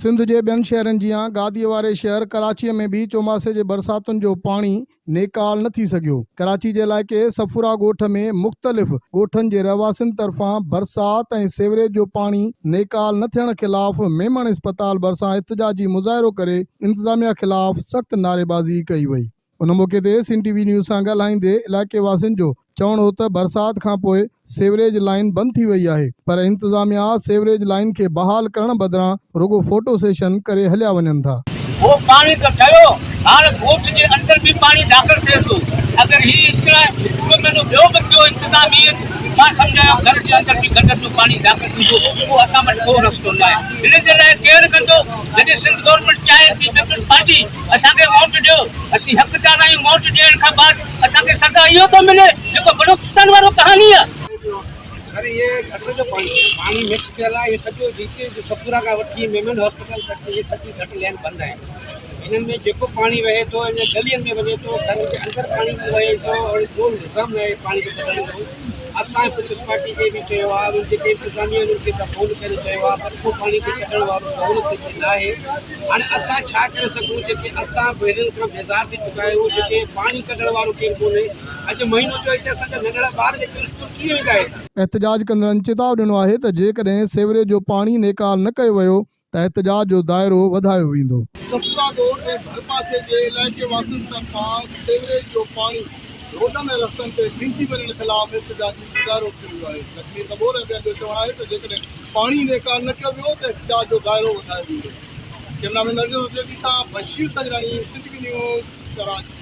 सिंध जे ॿियनि शहरनि जियां गादीअ वारे शहर कराचीअ में भी चोमासे जे बरसातुनि जो पाणी नेकाल न थी सघियो। कराची जे इलाइक़े सफुरा ॻोठ में मुख़्तलिफ़ ॻोठनि जे रहवासियुनि तरफ़ां बरसात ऐं सीवरेज जो पाणी नेकाल न थियण ख़िलाफ़ मेमन इस्पताल भरिसां इhtजाजी मुज़ाहिरो करे इंतिज़ामिया ख़िलाफ़ सख़्त नारेबाज़ी कई वई। उन मौक़े ते सिंध टीवी न्यूज़ सां ॻाल्हाईंदे इलाइक़े वासियुनि जो चवणो हो त बरसात खां पोइ सीवरेज लाइन बंदि थी वई आहे, पर इंतिज़ामिया सीवरेज लाइन खे बहाल करण बदिरां रुगो फोटो सेशन करे हलिया वञनि था। वो पानी तो ठहियो, हाणे ॻोठ जे अंदर भी पानी दाख़िल थिए थो। अगर ही महीनो ॿियो बि थियो इंतिज़ामियत, मां सम्झायो घर जे अंदर भी गटर जो पानी दाख़िल थींदो, उहो असां वटि को रस्तो न आहे। हिन जे लाइ केरु कंदो? जॾहिं सिंध गवर्नमेंट चाहे थी पीपल्स पार्टी असांखे वोट ॾियो, असीं हक़दार आहियूं वोट ॾियण खां बाद असांखे सदा इहो थो मिले जेको बलूचिस्तान वारो कहानी आहे। सर ये गटर जो पानी मिक्स थियल आहे, ये सॼो जीते जो सफुरा खां वठी मेमन हॉस्पिटल तक ये सॼी गटर लाइन बंदि आहे। इन्हनि में जेको पाणी वहे थो इन गलियुनि में वञे थो, घर जे अंदरि पाणी वहे थो और जो निज़ाम आहे पाणी जो कढण जो। असां पीपल्स पार्टी खे बि चयो आहे, जेके इंतिज़ामिया उन्हनि खे फोन करे चयो आहे, पर को पाणी खे कढण वारो सहूलियत हिते न आहे। हाणे असां छा करे सघूं, जेके असां पहिरियों खां बेज़ार थी चुका आहियूं, जेके पाणी कढण वारो केरु कोन्हे। अॼु महीनो जो हिते असांजा नंढड़ा ॿार जेके स्कूल थी वेंदा आहिनि। एहतजाज कंदड़नि चेताव ॾिनो आहे त जेकॾहिं सीवरेज जो पाणी नेकाल न कयो वियो त एहतजाज जो दाइरो वधायो वेंदो। सफुरा ॻोठ ऐं भरपासे जे इलाइक़े वासियुनि तरफ़ां सीवरेज जो पाणी रोड में रस्तनि ते फिंकी वञण ख़िलाफ़ एहतजाजी मुज़ाहिरो कयो वियो आहे। लक्ष्मी सबोर जो चवणु आहे त जेकॾहिं पाणी नेकाल न कयो वियो त एहतजाज जो दाइरो वधायो वेंदो। कैमरामैन अर्जुन हुसैनी सां बशीर सजराणी, सिंध न्यूज़, कराची।